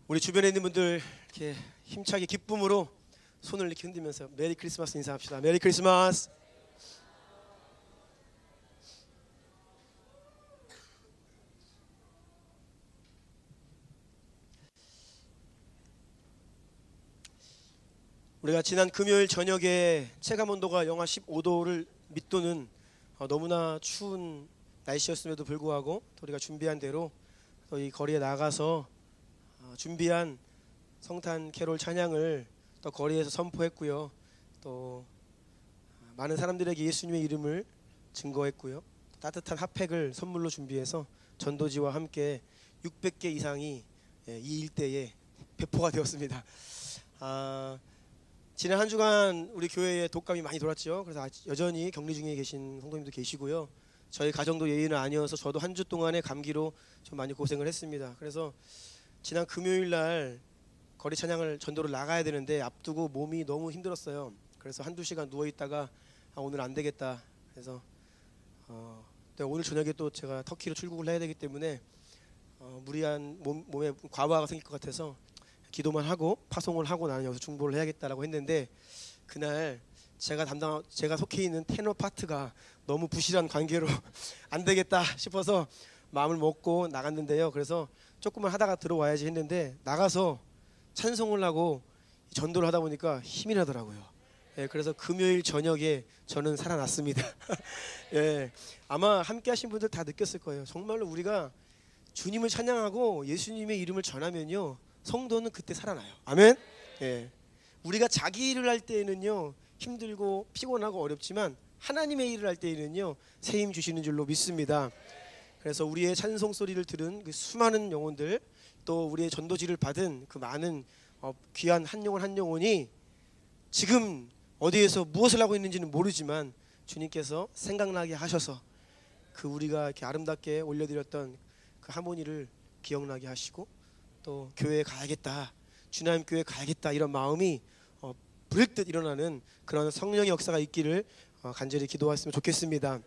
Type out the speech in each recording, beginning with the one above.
우리 주변에 있는 분들 이렇게 힘차게 기쁨으로 손을 이렇게 흔들면서 메리 크리스마스 인사합시다. 메리 크리스마스. 우리가 지난 금요일 저녁에 체감 온도가 영하 15도를 밑도는 너무나 추운 날씨였음에도 불구하고 우리가 준비한 대로 또 이 거리에 나가서 준비한 성탄 캐롤 찬양을 또 거리에서 선포했고요. 또 많은 사람들에게 예수님의 이름을 증거했고요. 따뜻한 핫팩을 선물로 준비해서 전도지와 함께 600개 이상이 이 일대에 배포가 되었습니다. 지난 한 주간 우리 교회에 독감이 많이 돌았죠. 그래서 여전히 격리 중에 계신 성도님도 계시고요. 저희 가정도 예의는 아니어서 저도 한 주 동안의 감기로 좀 많이 고생을 했습니다. 그래서 지난 금요일 날 거리 찬양을 전도를 나가야 되는데 앞두고 몸이 너무 힘들었어요. 그래서 한두 시간 누워 있다가 오늘 안 되겠다. 그래서 오늘 저녁에 또 제가 터키로 출국을 해야 되기 때문에 무리한 몸에 과부하가 생길 것 같아서 기도만 하고 파송을 하고 나는 여기서 중보를 해야겠다라고 했는데, 그날 제가 속해 있는 테너 파트가 너무 부실한 관계로 안 되겠다 싶어서 마음을 먹고 나갔는데요. 그래서 조금만 하다가 들어와야지 했는데 나가서 찬송을 하고 전도를 하다 보니까 힘이 나더라고요. 그래서 금요일 저녁에 저는 살아났습니다. 아마 함께 하신 분들 다 느꼈을 거예요. 정말로 우리가 주님을 찬양하고 예수님의 이름을 전하면요, 성도는 그때 살아나요. 아멘. 우리가 자기 일을 할 때에는요 힘들고 피곤하고 어렵지만 하나님의 일을 할 때에는요 새 힘 주시는 줄로 믿습니다. 그래서 우리의 찬송 소리를 들은 그 수많은 영혼들, 또 우리의 전도지를 받은 그 많은 귀한 한 영혼 한 영혼이 지금 어디에서 무엇을 하고 있는지는 모르지만 주님께서 생각나게 하셔서 그 우리가 이렇게 아름답게 올려드렸던 그 하모니를 기억나게 하시고, 또 교회에 가야겠다, 주님 교회 가야겠다, 이런 마음이 불현듯 일어나는 그런 성령의 역사가 있기를 간절히 기도했으면 좋겠습니다.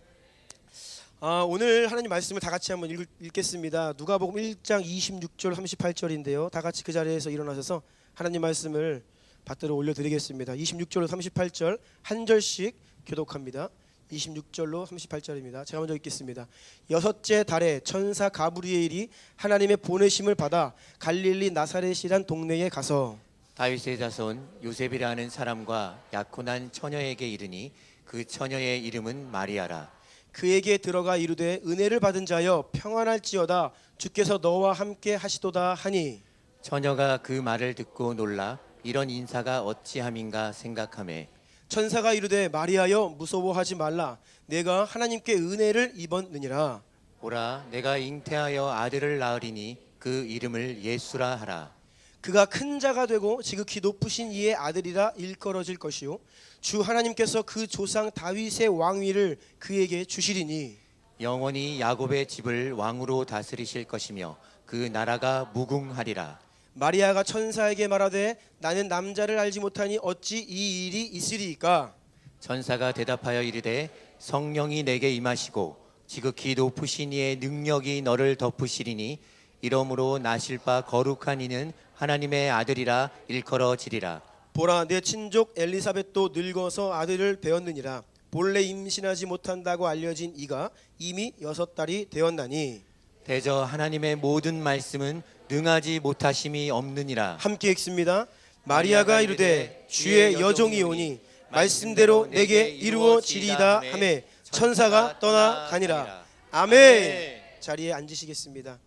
오늘 하나님 말씀을 다 같이 한번 읽겠습니다. 누가복음 1장 26절 38절인데요. 다 같이 그 자리에서 일어나셔서 하나님 말씀을 받들어 올려드리겠습니다. 26절로 38절 한 절씩 교독합니다. 26절로 38절입니다. 제가 먼저 읽겠습니다. 여섯째 달에 천사 가브리엘이 하나님의 보내심을 받아 갈릴리 나사렛이란 동네에 가서 다윗의 자손 요셉이라는 사람과 약혼한 처녀에게 이르니 그 처녀의 이름은 마리아라. 그에게 들어가 이르되 은혜를 받은 자여 평안할지어다, 주께서 너와 함께 하시도다 하니, 처녀가 그 말을 듣고 놀라 이런 인사가 어찌함인가 생각하매 천사가 이르되 마리아여 무서워하지 말라, 내가 하나님께 은혜를 입었느니라. 보라, 내가 잉태하여 아들을 낳으리니 그 이름을 예수라 하라. 그가 큰 자가 되고 지극히 높으신 이의 아들이라 일컬어질 것이요 주 하나님께서 그 조상 다윗의 왕위를 그에게 주시리니 영원히 야곱의 집을 왕으로 다스리실 것이며 그 나라가 무궁하리라. 마리아가 천사에게 말하되 나는 남자를 알지 못하니 어찌 이 일이 있으리이까. 천사가 대답하여 이르되 성령이 내게 임하시고 지극히 높으신 이의 능력이 너를 덮으시리니 이러므로 나실 바 거룩한 이는 하나님의 아들이라 일컬어지리라. 보라, 내 친족 엘리사벳도 늙어서 아들을 배었느니라. 본래 임신하지 못한다고 알려진 이가 이미 6달이 되었나니. 대저 하나님의 모든 말씀은 능하지 못하심이 없느니라. 함께 읽습니다. 마리아가 이르되 주의 여종이 오니 말씀대로 내게 이루어지리이다 하매 천사가 떠나가니라. 아멘. 자리에 앉으시겠습니다.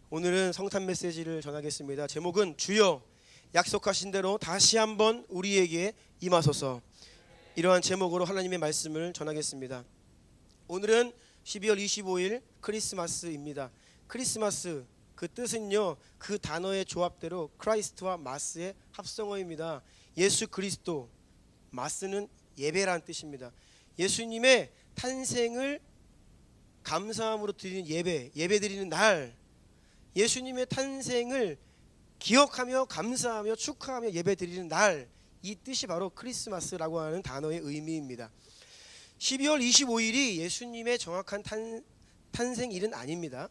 오늘은 성탄 메시지를 전하겠습니다. 제목은 주여 약속하신 대로 다시 한번 우리에게 임하소서. 이러한 제목으로 하나님의 말씀을 전하겠습니다. 오늘은 12월 25일 크리스마스입니다. 크리스마스, 그 뜻은요, 그 단어의 조합대로 크라이스트와 마스의 합성어입니다. 예수 그리스도, 마스는 예배라는 뜻입니다. 예수님의 탄생을 감사함으로 드리는 예배 드리는 날, 예수님의 탄생을 기억하며 감사하며 축하하며 예배 드리는 날, 이 뜻이 바로 크리스마스라고 하는 단어의 의미입니다. 12월 25일이 예수님의 정확한 탄생일은 아닙니다.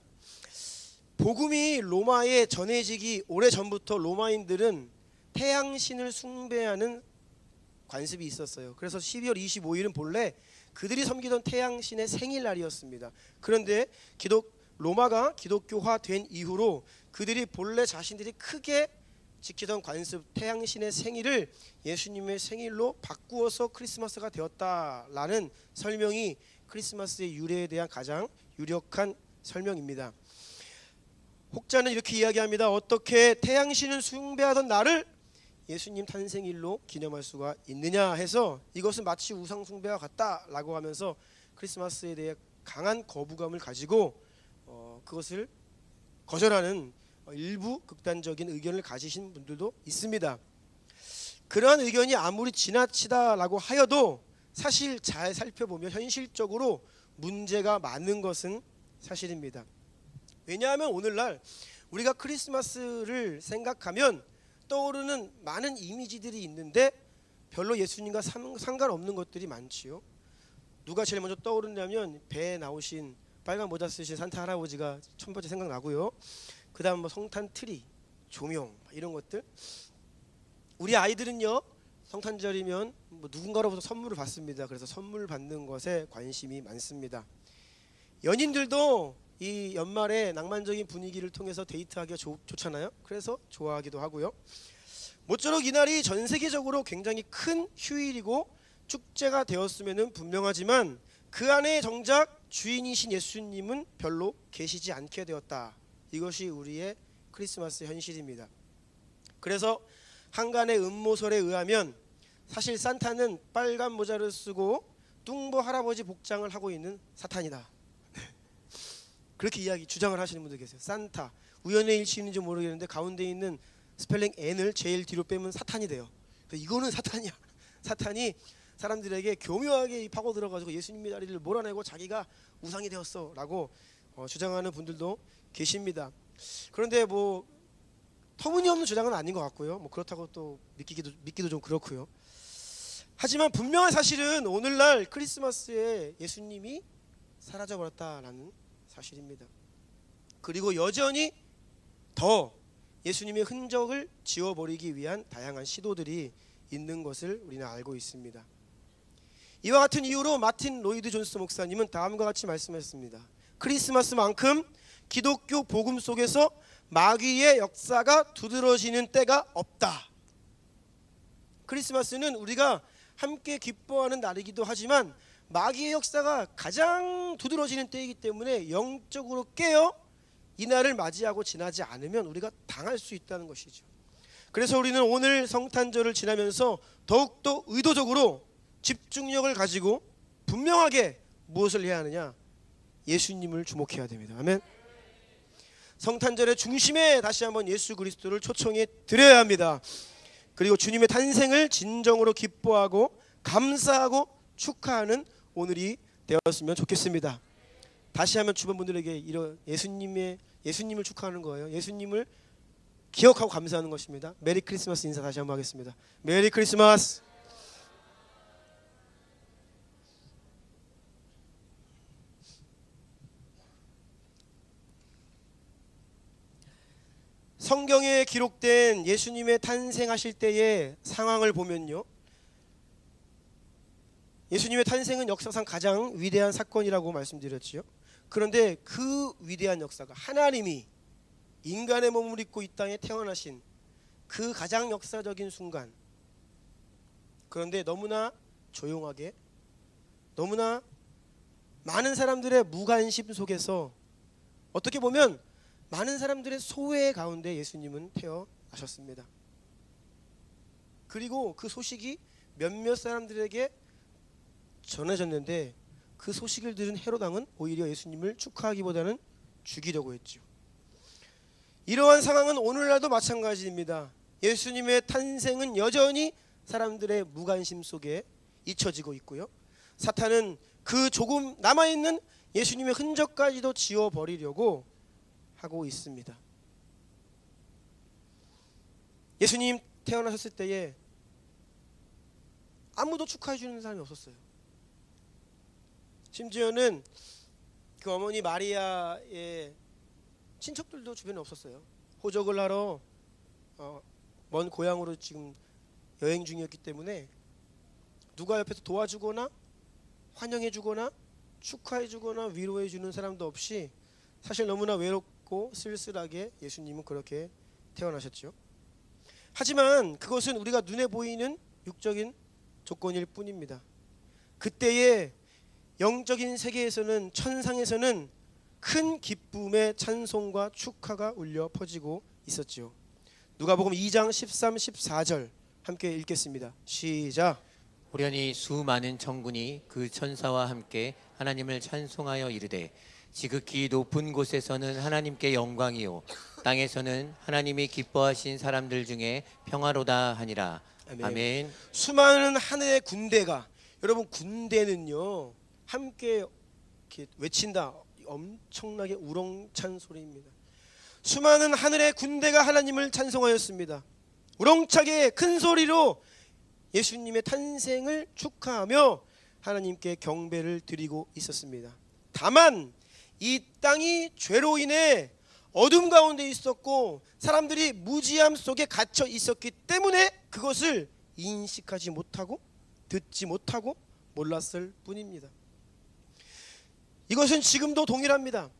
복음이 로마에 전해지기 오래전부터 로마인들은 태양신을 숭배하는 관습이 있었어요. 그래서 12월 25일은 본래 그들이 섬기던 태양신의 생일날이었습니다. 그런데 로마가 기독교화된 이후로 그들이 본래 자신들이 크게 지키던 관습 태양신의 생일을 예수님의 생일로 바꾸어서 크리스마스가 되었다라는 설명이 크리스마스의 유래에 대한 가장 유력한 설명입니다. 혹자는 이렇게 이야기합니다. 어떻게 태양신을 숭배하던 날을 예수님 탄생일로 기념할 수가 있느냐 해서 이것은 마치 우상 숭배와 같다라고 하면서 크리스마스에 대해 강한 거부감을 가지고 그것을 거절하는 일부 극단적인 의견을 가지신 분들도 있습니다. 그러한 의견이 아무리 지나치다라고 하여도 사실 잘 살펴보면 현실적으로 문제가 많은 것은 사실입니다. 왜냐하면 오늘날 우리가 크리스마스를 생각하면 떠오르는 많은 이미지들이 있는데 별로 예수님과 상관없는 것들이 많지요. 누가 제일 먼저 떠오르냐면 배에 나오신 빨간 모자 쓰신 산타 할아버지가 첫 번째 생각나고요. 그 다음 뭐 성탄 트리, 조명 이런 것들. 우리 아이들은요 성탄절이면 뭐 누군가로부터 선물을 받습니다. 그래서 선물 받는 것에 관심이 많습니다. 연인들도 이 연말에 낭만적인 분위기를 통해서 데이트하기가 좋잖아요. 그래서 좋아하기도 하고요. 모쪼록 이날이 전 세계적으로 굉장히 큰 휴일이고 축제가 되었으면 분명하지만 그 안에 정작 주인이신 예수님은 별로 계시지 않게 되었다. 이것이 우리의 크리스마스 현실입니다. 그래서 한간의 음모설에 의하면 사실 산타는 빨간 모자를 쓰고 뚱보 할아버지 복장을 하고 있는 사탄이다. 그렇게 주장을 하시는 분들 계세요. 산타 우연의 일치인지 모르겠는데 가운데 있는 스펠링 N을 제일 뒤로 빼면 사탄이 돼요. 이거는 사탄이야. 사탄이 사람들에게 교묘하게 파고 들어가지고 예수님의 자리를 몰아내고 자기가 우상이 되었어라고 주장하는 분들도 계십니다. 그런데 뭐 터무니없는 주장은 아닌 것 같고요. 뭐 그렇다고 또 믿기도 좀 그렇고요. 하지만 분명한 사실은 오늘날 크리스마스에 예수님이 사라져버렸다라는 사실입니다. 그리고 여전히 더 예수님의 흔적을 지워버리기 위한 다양한 시도들이 있는 것을 우리는 알고 있습니다. 이와 같은 이유로 마틴 로이드 존스 목사님은 다음과 같이 말씀했습니다. 크리스마스만큼 기독교 복음 속에서 마귀의 역사가 두드러지는 때가 없다. 크리스마스는 우리가 함께 기뻐하는 날이기도 하지만 마귀의 역사가 가장 두드러지는 때이기 때문에 영적으로 깨어 이 날을 맞이하고 지나지 않으면 우리가 당할 수 있다는 것이죠. 그래서 우리는 오늘 성탄절을 지나면서 더욱더 의도적으로 집중력을 가지고 분명하게 무엇을 해야 하느냐? 예수님을 주목해야 됩니다. 아멘. 성탄절의 중심에 다시 한번 예수 그리스도를 초청해 드려야 합니다. 그리고 주님의 탄생을 진정으로 기뻐하고 감사하고 축하하는 오늘이 되었으면 좋겠습니다. 다시 한번 주변 분들에게 이런 예수님을 축하하는 거예요. 예수님을 기억하고 감사하는 것입니다. 메리 크리스마스 인사 다시 한번 하겠습니다. 메리 크리스마스. 성경에 기록된 예수님의 탄생하실 때의 상황을 보면요, 예수님의 탄생은 역사상 가장 위대한 사건이라고 말씀드렸지요. 그런데 그 위대한 역사가 하나님이 인간의 몸을 입고 이 땅에 태어나신 그 가장 역사적인 순간, 그런데 너무나 조용하게, 너무나 많은 사람들의 무관심 속에서, 어떻게 보면 많은 사람들의 소외 가운데 예수님은 태어나셨습니다. 그리고 그 소식이 몇몇 사람들에게 전해졌는데 그 소식을 들은 헤롯 왕은 오히려 예수님을 축하하기보다는 죽이려고 했죠. 이러한 상황은 오늘날도 마찬가지입니다. 예수님의 탄생은 여전히 사람들의 무관심 속에 잊혀지고 있고요. 사탄은 그 조금 남아있는 예수님의 흔적까지도 지워버리려고 하고 있습니다. 예수님 태어나셨을 때에 아무도 축하해 주는 사람이 없었어요. 심지어는 그 어머니 마리아의 친척들도 주변에 없었어요. 호적을 하러 먼 고향으로 지금 여행 중이었기 때문에 누가 옆에서 도와주거나 환영해주거나 축하해주거나 위로해주는 사람도 없이 사실 너무나 외롭고 쓸쓸하게 예수님은 그렇게 태어나셨죠. 하지만 그것은 우리가 눈에 보이는 육적인 조건일 뿐입니다. 그때의 영적인 세계에서는, 천상에서는 큰 기쁨의 찬송과 축하가 울려 퍼지고 있었지요. 누가복음 2장 13, 14절 함께 읽겠습니다. 시작. 호련히 수많은 천군이 그 천사와 함께 하나님을 찬송하여 이르되 지극히 높은 곳에서는 하나님께 영광이요 땅에서는 하나님이 기뻐하신 사람들 중에 평화로다 하니라. 아멘. 아멘. 수많은 하늘의 군대가, 여러분 군대는요 함께 이렇게 외친다. 엄청나게 우렁찬 소리입니다. 수많은 하늘의 군대가 하나님을 찬송하였습니다. 우렁차게 큰 소리로 예수님의 탄생을 축하하며 하나님께 경배를 드리고 있었습니다. 다만 이 땅이 죄로 인해 어둠 가운데 있었고 사람들이 무지함 속에 갇혀 있었기 때문에 그것을 인식하지 못하고 듣지 못하고 몰랐을 뿐입니다. 이것은 지금도 동일합니다.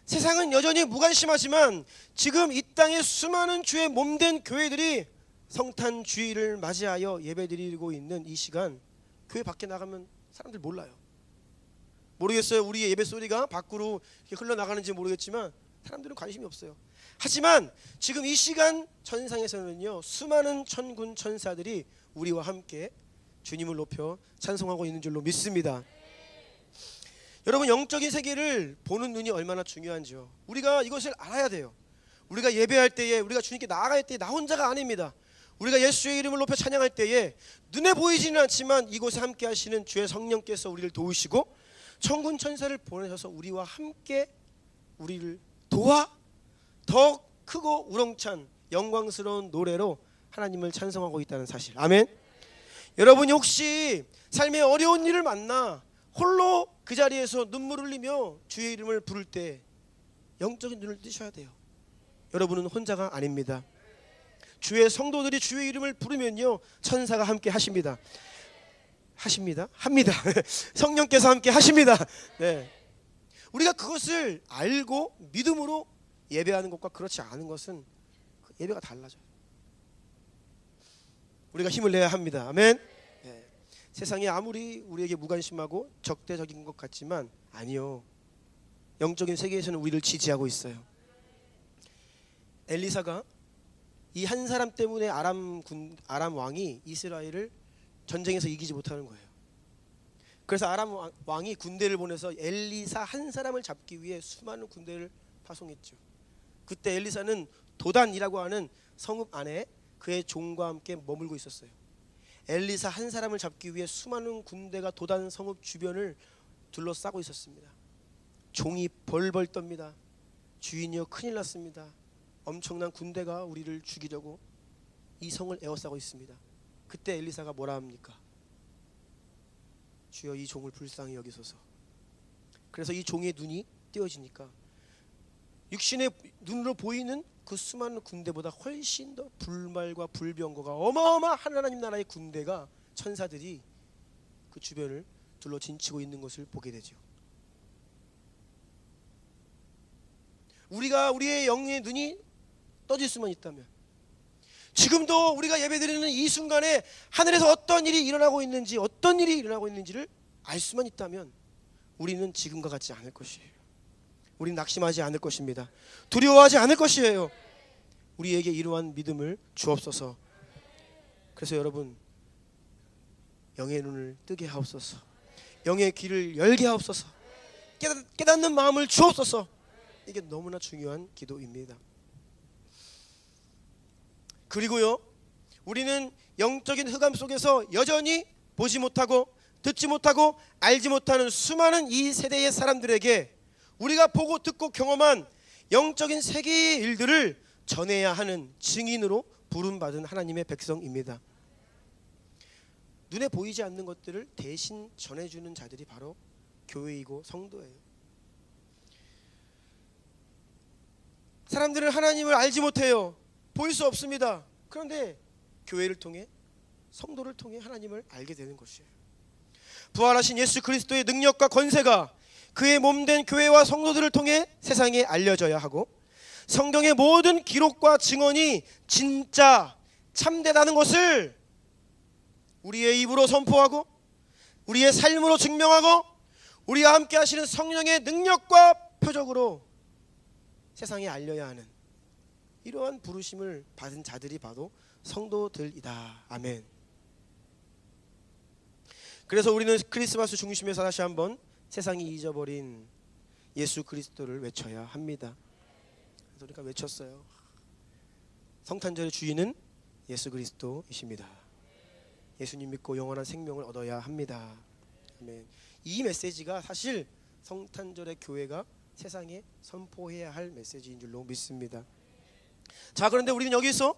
세상은 여전히 무관심하지만 지금 이 땅의 수많은 주의 몸된 교회들이 성탄 주일을 맞이하여 예배드리고 있는 이 시간, 교회 밖에 나가면 사람들 몰라요. 모르겠어요. 우리의 예배 소리가 밖으로 흘러나가는지 모르겠지만 사람들은 관심이 없어요. 하지만 지금 이 시간 천상에서는요 수많은 천군 천사들이 우리와 함께 주님을 높여 찬송하고 있는 줄로 믿습니다. 여러분, 영적인 세계를 보는 눈이 얼마나 중요한지요. 우리가 이것을 알아야 돼요. 우리가 예배할 때에, 우리가 주님께 나아갈 때에 나 혼자가 아닙니다. 우리가 예수의 이름을 높여 찬양할 때에 눈에 보이지는 않지만 이곳에 함께 하시는 주의 성령께서 우리를 도우시고 천군 천사를 보내셔서 우리와 함께 우리를 도와 더 크고 우렁찬 영광스러운 노래로 하나님을 찬송하고 있다는 사실. 아멘. 여러분이 혹시 삶의 어려운 일을 만나 홀로 그 자리에서 눈물 흘리며 주의 이름을 부를 때 영적인 눈을 뜨셔야 돼요. 여러분은 혼자가 아닙니다. 주의 성도들이 주의 이름을 부르면요 천사가 함께 하십니다. 합니다. 성령께서 함께 하십니다. 네. 우리가 그것을 알고 믿음으로 예배하는 것과 그렇지 않은 것은 예배가 달라져요. 우리가 힘을 내야 합니다. 아멘. 네. 세상이 아무리 우리에게 무관심하고 적대적인 것 같지만 아니요, 영적인 세계에서는 우리를 지지하고 있어요. 엘리사가 이 한 사람 때문에 아람 왕이 이스라엘을 전쟁에서 이기지 못하는 거예요. 그래서 아람 왕이 군대를 보내서 엘리사 한 사람을 잡기 위해 수많은 군대를 파송했죠. 그때 엘리사는 도단이라고 하는 성읍 안에 그의 종과 함께 머물고 있었어요. 엘리사 한 사람을 잡기 위해 수많은 군대가 도단 성읍 주변을 둘러싸고 있었습니다. 종이 벌벌 떱니다. 주인이여 큰일 났습니다. 엄청난 군대가 우리를 죽이려고 이 성을 에워싸고 있습니다. 그때 엘리사가 뭐라 합니까? 주여 이 종을 불쌍히 여기소서. 그래서 이 종의 눈이 띄어지니까 육신의 눈으로 보이는 그 수많은 군대보다 훨씬 더 불말과 불병거가 어마어마한 하나님 나라의 군대가, 천사들이 그 주변을 둘러 진치고 있는 것을 보게 되죠. 우리가 우리의 영의 눈이 떠질 수만 있다면, 지금도 우리가 예배드리는 이 순간에 하늘에서 어떤 일이 일어나고 있는지, 어떤 일이 일어나고 있는지를 알 수만 있다면 우리는 지금과 같지 않을 것이에요. 우리는 낙심하지 않을 것입니다. 두려워하지 않을 것이에요. 우리에게 이러한 믿음을 주옵소서. 그래서 여러분, 영의 눈을 뜨게 하옵소서. 영의 귀를 열게 하옵소서. 깨닫는 마음을 주옵소서. 이게 너무나 중요한 기도입니다. 그리고요, 우리는 영적인 흑암 속에서 여전히 보지 못하고 듣지 못하고 알지 못하는 수많은 이 세대의 사람들에게 우리가 보고 듣고 경험한 영적인 세계의 일들을 전해야 하는 증인으로 부름받은 하나님의 백성입니다. 눈에 보이지 않는 것들을 대신 전해주는 자들이 바로 교회이고 성도예요. 사람들은 하나님을 알지 못해요. 보일 수 없습니다. 그런데 교회를 통해, 성도를 통해 하나님을 알게 되는 것이에요. 부활하신 예수 그리스도의 능력과 권세가 그의 몸된 교회와 성도들을 통해 세상에 알려져야 하고, 성경의 모든 기록과 증언이 진짜 참되다는 것을 우리의 입으로 선포하고 우리의 삶으로 증명하고 우리와 함께 하시는 성령의 능력과 표적으로 세상에 알려야 하는 이러한 부르심을 받은 자들이 바로 성도들이다. 아멘. 그래서 우리는 크리스마스 중심에서 다시 한번 세상이 잊어버린 예수 그리스도를 외쳐야 합니다. 그래서 우리가 외쳤어요. 성탄절의 주인은 예수 그리스도이십니다. 예수님 믿고 영원한 생명을 얻어야 합니다. 아멘. 이 메시지가 사실 성탄절의 교회가 세상에 선포해야 할 메시지인 줄로 믿습니다. 자, 그런데 우리는 여기서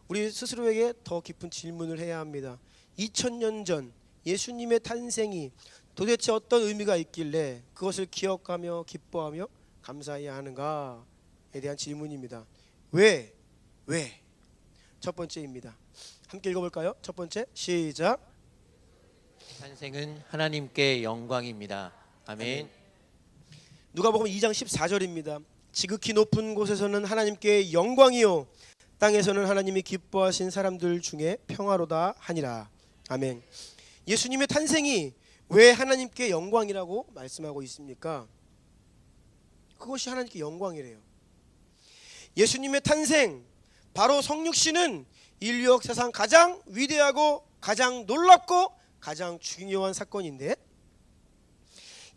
우리 스스로에게 더 깊은 질문을 해야 합니다. 2000년 전 예수님의 탄생이 도대체 어떤 의미가 있길래 그것을 기억하며 기뻐하며 감사해야 하는가에 대한 질문입니다. 왜? 첫 번째입니다. 함께 읽어볼까요? 첫 번째, 시작. 탄생은 하나님께 영광입니다. 아멘. 누가복음 2장 14절입니다. 지극히 높은 곳에서는 하나님께 영광이요 땅에서는 하나님이 기뻐하신 사람들 중에 평화로다 하니라. 아멘. 예수님의 탄생이 왜 하나님께 영광이라고 말씀하고 있습니까? 그것이 하나님께 영광이래요. 예수님의 탄생, 바로 성육신은 인류 역사상 가장 위대하고 가장 놀랍고 가장 중요한 사건인데,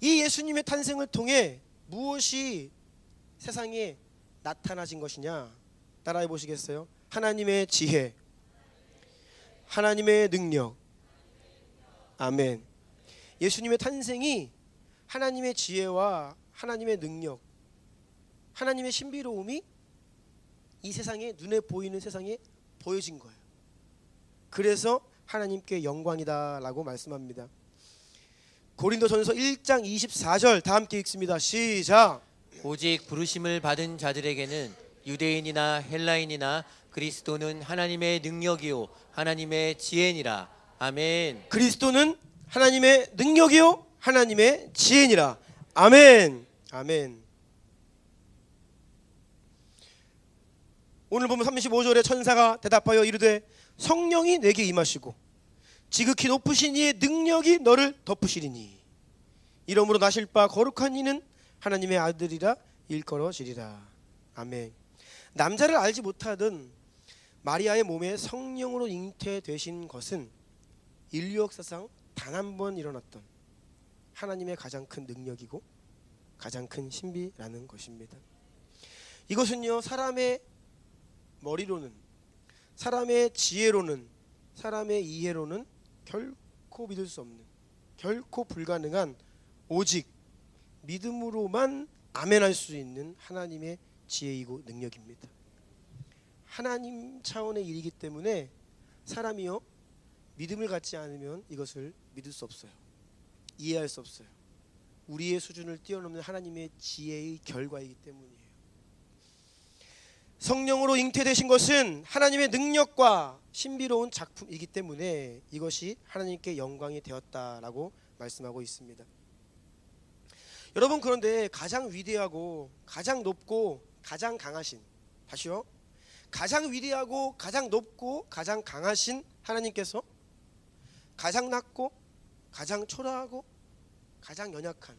이 예수님의 탄생을 통해 무엇이 세상에 나타나진 것이냐? 따라해 보시겠어요? 하나님의 지혜, 하나님의 능력. 아멘. 예수님의 탄생이 하나님의 지혜와 하나님의 능력, 하나님의 신비로움이 이 세상에, 눈에 보이는 세상에 보여진 거예요. 그래서 하나님께 영광이다 라고 말씀합니다. 고린도전서 1장 24절 다 함께 읽습니다. 시작. 오직 부르심을 받은 자들에게는 유대인이나 헬라인이나 그리스도는 하나님의 능력이요 하나님의 지혜니라. 아멘. 그리스도는 하나님의 능력이요 하나님의 지혜니라. 아멘. 아멘. 오늘 보면 35절에 천사가 대답하여 이르되 성령이 내게 임하시고 지극히 높으신 이의 능력이 너를 덮으시리니 이러므로 나실 바 거룩한 이는 하나님의 아들이라 일컬어지리라. 아멘. 남자를 알지 못하던 마리아의 몸에 성령으로 잉태되신 것은 인류 역사상 단 한 번 일어났던 하나님의 가장 큰 능력이고 가장 큰 신비라는 것입니다. 이것은요, 사람의 머리로는, 사람의 지혜로는, 사람의 이해로는 결코 믿을 수 없는, 결코 불가능한, 오직 믿음으로만 아멘할 수 있는 하나님의 지혜이고 능력입니다. 하나님 차원의 일이기 때문에 사람이요, 믿음을 갖지 않으면 이것을 믿을 수 없어요. 이해할 수 없어요. 우리의 수준을 뛰어넘는 하나님의 지혜의 결과이기 때문이에요. 성령으로 잉태되신 것은 하나님의 능력과 신비로운 작품이기 때문에 이것이 하나님께 영광이 되었다라고 말씀하고 있습니다. 여러분, 그런데 가장 위대하고 가장 높고 가장 강하신, 다시요, 가장 위대하고 가장 높고 가장 강하신 하나님께서 가장 낮고 가장 초라하고 가장 연약한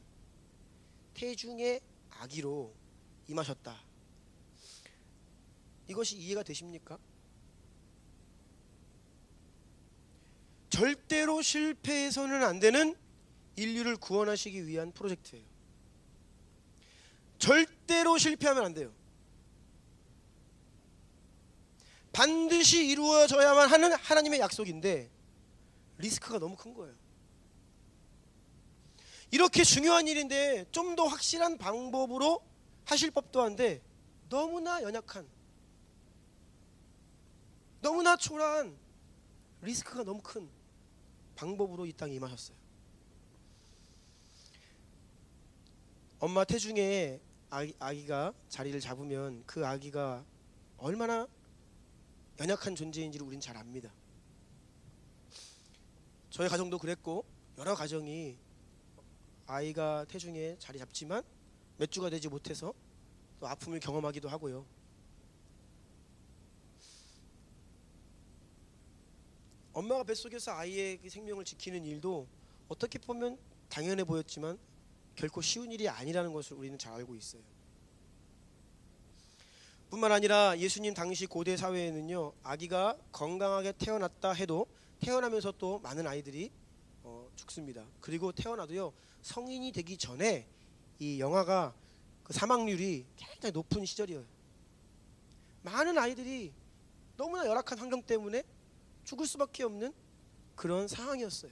태중의 아기로 임하셨다. 이것이 이해가 되십니까? 절대로 실패해서는 안 되는 인류를 구원하시기 위한 프로젝트예요. 절대로 실패하면 안 돼요. 반드시 이루어져야만 하는 하나님의 약속인데 리스크가 너무 큰 거예요. 이렇게 중요한 일인데 좀 더 확실한 방법으로 하실 법도 한데 너무나 연약한, 너무나 초라한, 리스크가 너무 큰 방법으로 이 땅에 임하셨어요. 엄마 태중에 아기가 자리를 잡으면 그 아기가 얼마나 연약한 존재인지를 우린 잘 압니다. 저희 가정도 그랬고 여러 가정이 아이가 태중에 자리 잡지만 몇 주가 되지 못해서 또 아픔을 경험하기도 하고요. 엄마가 뱃속에서 아이의 그 생명을 지키는 일도 어떻게 보면 당연해 보였지만 결코 쉬운 일이 아니라는 것을 우리는 잘 알고 있어요. 뿐만 아니라 예수님 당시 고대 사회에는요, 아기가 건강하게 태어났다 해도 태어나면서 또 많은 아이들이 죽습니다. 그리고 태어나도요, 성인이 되기 전에 이 영아가 그 사망률이 굉장히 높은 시절이에요. 많은 아이들이 너무나 열악한 환경 때문에 죽을 수밖에 없는 그런 상황이었어요.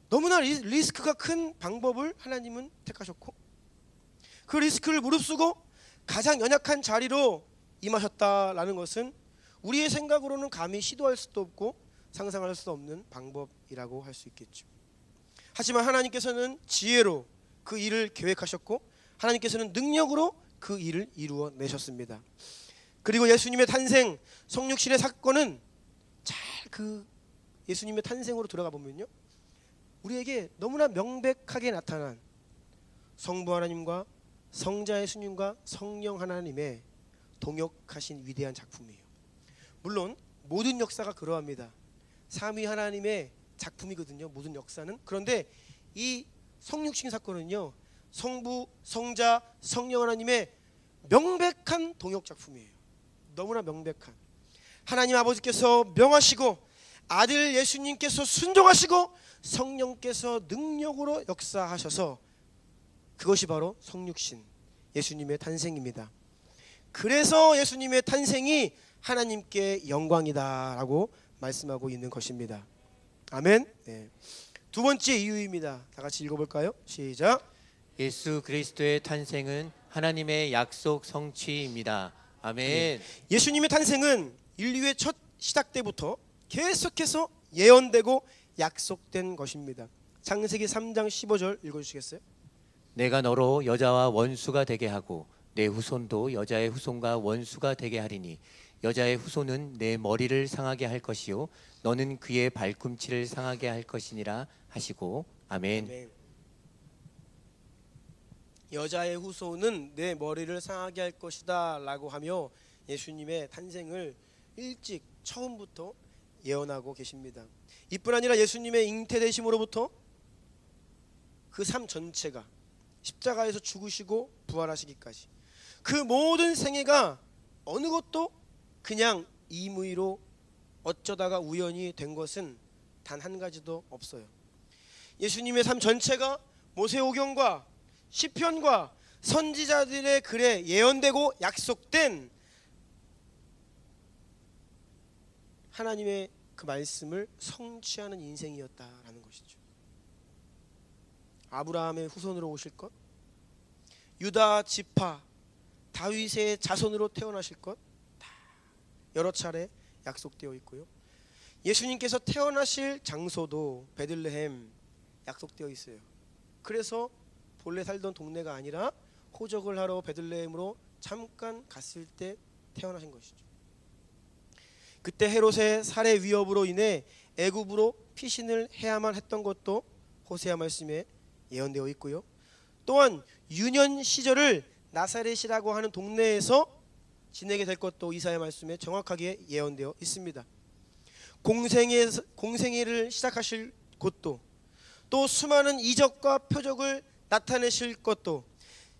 너무나 리스크가 큰 방법을 하나님은 택하셨고 그 리스크를 무릅쓰고 가장 연약한 자리로 임하셨다라는 것은 우리의 생각으로는 감히 시도할 수도 없고 상상할 수 없는 방법이라고 할 수 있겠죠. 하지만 하나님께서는 지혜로 그 일을 계획하셨고 하나님께서는 능력으로 그 일을 이루어 내셨습니다. 그리고 예수님의 탄생, 성육신의 사건은 잘 그 예수님의 탄생으로 들어가 보면요, 우리에게 너무나 명백하게 나타난 성부 하나님과 성자 예수님과 성령 하나님의 동역하신 위대한 작품이에요. 물론 모든 역사가 그러합니다. 삼위 하나님의 작품이거든요, 모든 역사는. 그런데 이 성육신 사건은요, 성부, 성자, 성령 하나님의 명백한 동역 작품이에요. 너무나 명백한. 하나님 아버지께서 명하시고 아들 예수님께서 순종하시고 성령께서 능력으로 역사하셔서 그것이 바로 성육신, 예수님의 탄생입니다. 그래서 예수님의 탄생이 하나님께 영광이다라고 말씀하고 있는 것입니다. 아멘. 네. 두 번째 이유입니다. 다 같이 읽어볼까요? 시작. 예수 그리스도의 탄생은 하나님의 약속 성취입니다. 아멘. 예수님의 탄생은 인류의 첫 시작 때부터 계속해서 예언되고 약속된 것입니다. 창세기 3장 15절 읽어주시겠어요? 내가 너로 여자와 원수가 되게 하고 내 후손도 여자의 후손과 원수가 되게 하리니 여자의 후손은 내 머리를 상하게 할 것이요 너는 그의 발꿈치를 상하게 할 것이니라 하시고. 아멘. 아멘. 여자의 후손은 내 머리를 상하게 할 것이다 라고 하며 예수님의 탄생을 일찍 처음부터 예언하고 계십니다. 이뿐 아니라 예수님의 잉태되심으로부터 그 삶 전체가 십자가에서 죽으시고 부활하시기까지 그 모든 생애가 어느 것도 그냥 임의로 어쩌다가 우연히 된 것은 단 한 가지도 없어요. 예수님의 삶 전체가 모세오경과 시편과 선지자들의 글에 예언되고 약속된 하나님의 그 말씀을 성취하는 인생이었다라는 것이죠. 아브라함의 후손으로 오실 것, 유다 지파 다윗의 자손으로 태어나실 것, 다 여러 차례 약속되어 있고요. 예수님께서 태어나실 장소도 베들레헴 약속되어 있어요. 그래서 본래 살던 동네가 아니라 호적을 하러 베들레헴으로 잠깐 갔을 때 태어나신 것이죠. 그때 헤롯의 살해 위협으로 인해 애굽으로 피신을 해야만 했던 것도 호세아 말씀에 예언되어 있고요. 또한 유년 시절을 나사렛이라고 하는 동네에서 지내게 될 것도 이사야 말씀에 정확하게 예언되어 있습니다. 공생애를 시작하실 곳도, 또 수많은 이적과 표적을 나타내실 것도,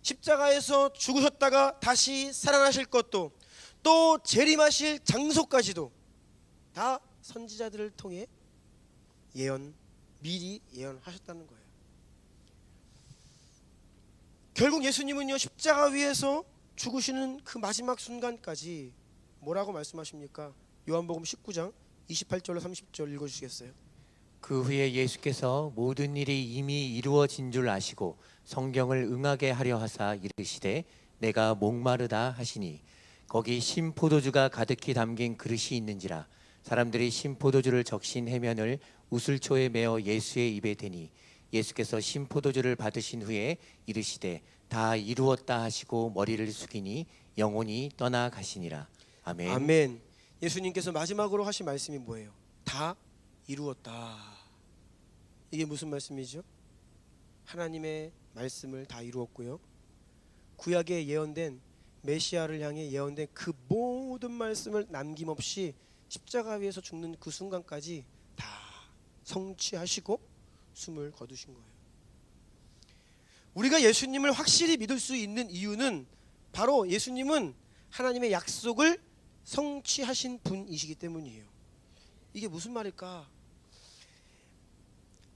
십자가에서 죽으셨다가 다시 살아나실 것도, 또 재림하실 장소까지도 다 선지자들을 통해 미리 예언하셨다는 거예요. 결국 예수님은요, 십자가 위에서 죽으시는 그 마지막 순간까지 뭐라고 말씀하십니까? 요한복음 19장 28절로 30절 읽어주시겠어요? 그 후에 예수께서 모든 일이 이미 이루어진 줄 아시고 성경을 응하게 하려 하사 이르시되 내가 목마르다 하시니 거기 신포도주가 가득히 담긴 그릇이 있는지라 사람들이 신포도주를 적신 해면을 우슬초에 메어 예수의 입에 대니 예수께서 신포도주를 받으신 후에 이르시되 다 이루었다 하시고 머리를 숙이니 영혼이 떠나가시니라. 아멘. 아멘. 예수님께서 마지막으로 하신 말씀이 뭐예요? 다 이루었다. 이게 무슨 말씀이죠? 하나님의 말씀을 다 이루었고요. 구약에 예언된 메시아를 향해 예언된 그 모든 말씀을 남김없이 십자가 위에서 죽는 그 순간까지 다 성취하시고 숨을 거두신 거예요. 우리가 예수님을 확실히 믿을 수 있는 이유는 바로 예수님은 하나님의 약속을 성취하신 분이시기 때문이에요. 이게 무슨 말일까?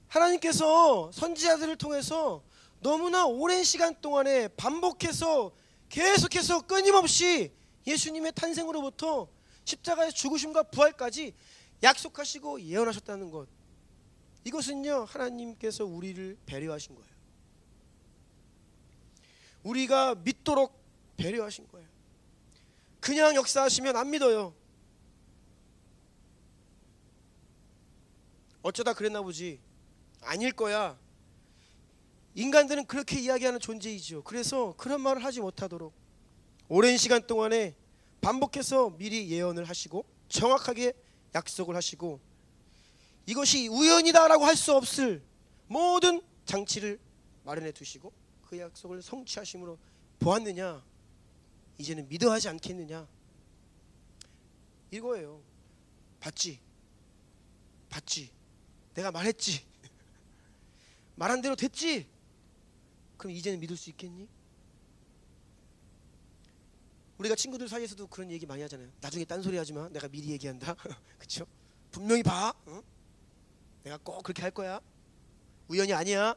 하나님께서 선지자들을 통해서 너무나 오랜 시간 동안에 반복해서 계속해서 끊임없이 예수님의 탄생으로부터 십자가의 죽으심과 부활까지 약속하시고 예언하셨다는 것, 이것은요 하나님께서 우리를 배려하신 거예요. 우리가 믿도록 배려하신 거예요. 그냥 역사하시면 안 믿어요. 어쩌다 그랬나 보지, 아닐 거야. 인간들은 그렇게 이야기하는 존재이죠. 그래서 그런 말을 하지 못하도록 오랜 시간 동안에 반복해서 미리 예언을 하시고 정확하게 약속을 하시고 이것이 우연이다라고 할 수 없을 모든 장치를 마련해 두시고 그 약속을 성취하심으로 보았느냐, 이제는 믿어야 하지 않겠느냐, 이거예요. 봤지? 내가 말했지? 말한 대로 됐지? 그럼 이제는 믿을 수 있겠니? 우리가 친구들 사이에서도 그런 얘기 많이 하잖아요. 나중에 딴소리 하지 마, 내가 미리 얘기한다. 그렇죠? 분명히 봐. 응? 내가 꼭 그렇게 할 거야. 우연이 아니야.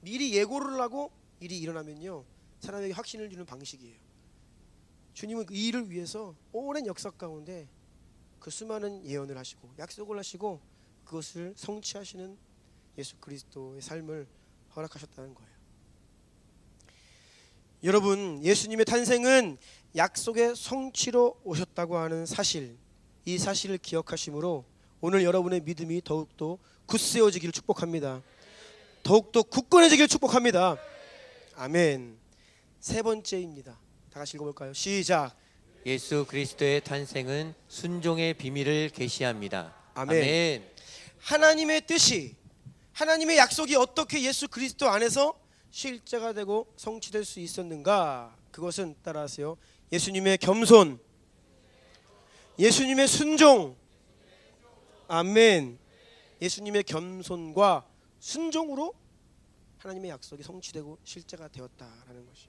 미리 예고를 하고 일이 일어나면요 사람에게 확신을 주는 방식이에요. 주님은 그 일을 위해서 오랜 역사 가운데 그 수많은 예언을 하시고 약속을 하시고 그것을 성취하시는 예수 그리스도의 삶을 허락하셨다는 거예요. 여러분, 예수님의 탄생은 약속의 성취로 오셨다고 하는 사실, 이 사실을 기억하심으로 오늘 여러분의 믿음이 더욱더 굳세어지기를 축복합니다. 더욱더 굳건해지기를 축복합니다. 아멘. 세 번째입니다. 다 같이 읽어볼까요? 시작. 예수 그리스도의 탄생은 순종의 비밀을 계시합니다. 아멘. 아멘. 하나님의 뜻이, 하나님의 약속이 어떻게 예수 그리스도 안에서 실제가 되고 성취될 수 있었는가? 그것은 따라하세요. 예수님의 겸손, 예수님의 순종. 아멘. 예수님의 겸손과 순종으로 하나님의 약속이 성취되고 실제가 되었다라는 것이.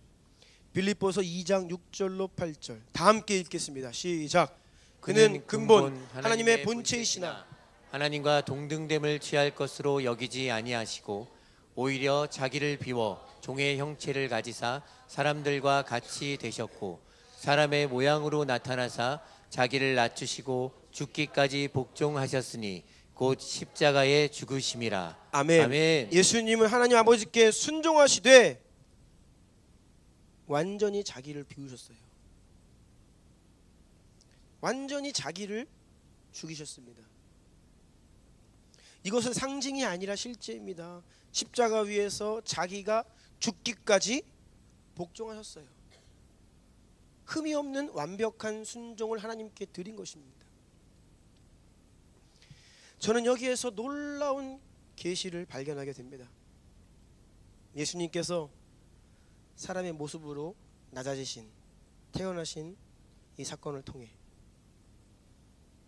빌립보서 2장 6절로 8절 다 함께 읽겠습니다. 시작. 그는 근본 하나님의 본체이시나 하나님과 동등됨을 취할 것으로 여기지 아니하시고 오히려 자기를 비워 종의 형체를 가지사 사람들과 같이 되셨고 사람의 모양으로 나타나사 자기를 낮추시고 죽기까지 복종하셨으니 곧 십자가에 죽으심이라. 아멘. 아멘. 예수님은 하나님 아버지께 순종하시되 완전히 자기를 비우셨어요. 완전히 자기를 죽이셨습니다. 이것은 상징이 아니라 실제입니다. 십자가 위에서 자기가 죽기까지 복종하셨어요. 흠이 없는 완벽한 순종을 하나님께 드린 것입니다. 저는 여기에서 놀라운 계시를 발견하게 됩니다. 예수님께서 사람의 모습으로 낮아지신, 태어나신 이 사건을 통해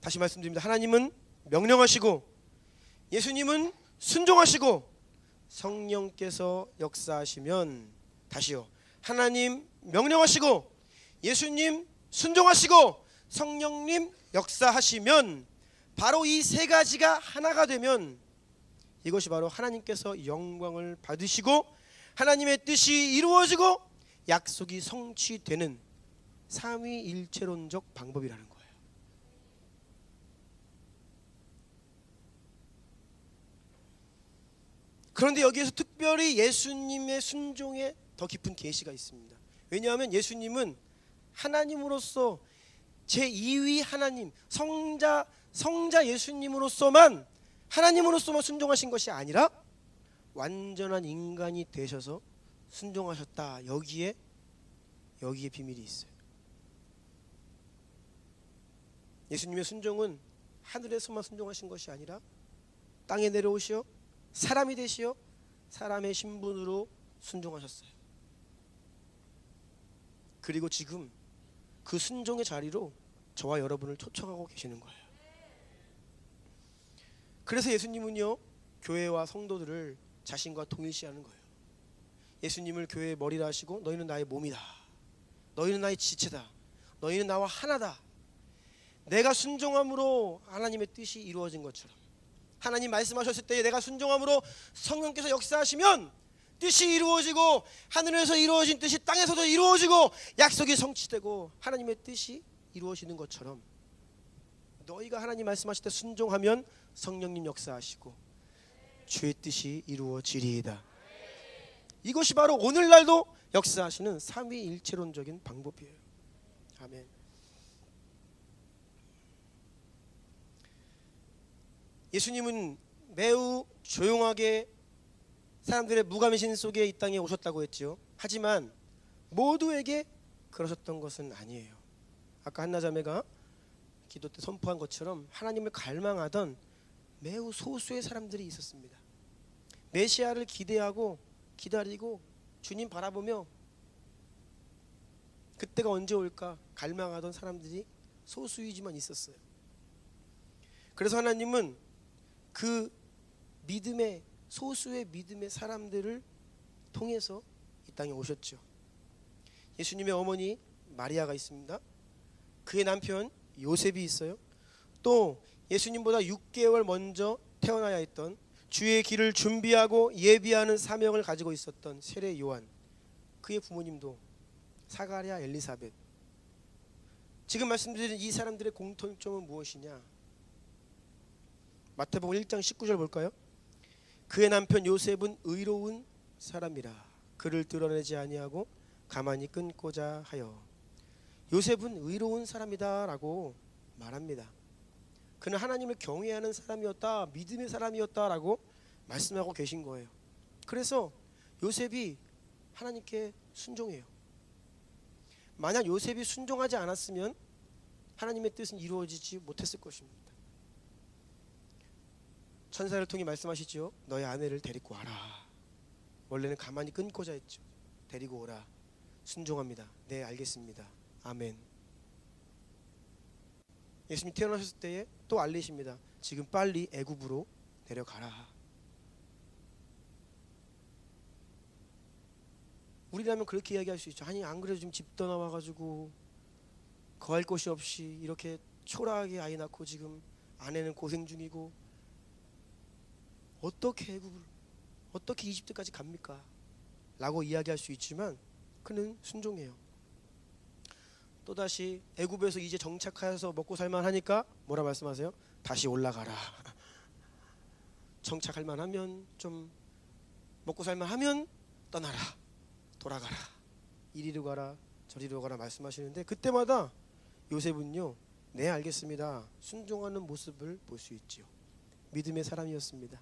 다시 말씀드립니다. 하나님은 명령하시고 예수님은 순종하시고 성령께서 역사하시면, 다시요, 하나님 명령하시고 예수님 순종하시고 성령님 역사하시면 바로 이 세 가지가 하나가 되면 이것이 바로 하나님께서 영광을 받으시고 하나님의 뜻이 이루어지고 약속이 성취되는 삼위일체론적 방법이라는 거예요. 그런데 여기에서 특별히 예수님의 순종에 더 깊은 계시가 있습니다. 왜냐하면 예수님은 하나님으로서 제2위 하나님, 성자 예수님으로서만, 하나님으로서만 순종하신 것이 아니라 완전한 인간이 되셔서 순종하셨다. 여기에 비밀이 있어요. 예수님의 순종은 하늘에서만 순종하신 것이 아니라 땅에 내려오시어 사람이 되시어 사람의 신분으로 순종하셨어요. 그리고 지금 그 순종의 자리로 저와 여러분을 초청하고 계시는 거예요. 그래서 예수님은요, 교회와 성도들을 자신과 동일시하는 거예요. 예수님을 교회의 머리라 하시고 너희는 나의 몸이다. 너희는 나의 지체다. 너희는 나와 하나다. 내가 순종함으로 하나님의 뜻이 이루어진 것처럼, 하나님 말씀하셨을 때에 내가 순종함으로 성령께서 역사하시면 뜻이 이루어지고, 하늘에서 이루어진 뜻이 땅에서도 이루어지고 약속이 성취되고 하나님의 뜻이 이루어지는 것처럼, 너희가 하나님 말씀하실 때 순종하면 성령님 역사하시고 주의 뜻이 이루어지리이다. 이것이 바로 오늘날도 역사하시는 삼위일체론적인 방법이에요. 아멘. 예수님은 매우 조용하게 사람들의 무감신 속에 이 땅에 오셨다고 했죠. 하지만 모두에게 그러셨던 것은 아니에요. 아까 한나자매가 기도 때 선포한 것처럼 하나님을 갈망하던 매우 소수의 사람들이 있었습니다. 메시아를 기대하고 기다리고 주님 바라보며 그때가 언제 올까 갈망하던 사람들이 소수이지만 있었어요. 그래서 하나님은 그 믿음의 소수의 믿음의 사람들을 통해서 이 땅에 오셨죠. 예수님의 어머니 마리아가 있습니다. 그의 남편 요셉이 있어요. 또 예수님보다 6개월 먼저 태어나야 했던, 주의 길을 준비하고 예비하는 사명을 가지고 있었던 세례 요한, 그의 부모님도 사가랴, 엘리사벳. 지금 말씀드린 이 사람들의 공통점은 무엇이냐? 마태복음 1장 19절 볼까요? 그의 남편 요셉은 의로운 사람이라 그를 드러내지 아니하고 가만히 끊고자 하여. 요셉은 의로운 사람이다 라고 말합니다. 그는 하나님을 경외하는 사람이었다, 믿음의 사람이었다 라고 말씀하고 계신 거예요. 그래서 요셉이 하나님께 순종해요. 만약 요셉이 순종하지 않았으면 하나님의 뜻은 이루어지지 못했을 것입니다. 천사를 통해 말씀하시죠. 너의 아내를 데리고 와라. 원래는 가만히 끊고자 했죠. 데리고 오라. 순종합니다. 네, 알겠습니다. 아멘. 예수님 태어나셨을 때에 또 알리십니다. 지금 빨리 애굽으로 내려가라. 우리라면 그렇게 이야기할 수 있죠. 아니 안 그래도 지금 집 떠나와가지고 거할 곳이 없이 이렇게 초라하게 아이 낳고 지금 아내는 고생 중이고 어떻게 애굽을, 어떻게 이집트까지 갑니까? 라고 이야기할 수 있지만 그는 순종해요. 또다시 애굽에서 이제 정착하여서 먹고 살만 하니까 뭐라 말씀하세요? 다시 올라가라. 정착할 만하면, 좀 먹고 살만 하면 떠나라. 돌아가라. 이리로 가라 저리로 가라 말씀하시는데, 그때마다 요셉은요, 네 알겠습니다, 순종하는 모습을 볼 수 있지요. 믿음의 사람이었습니다.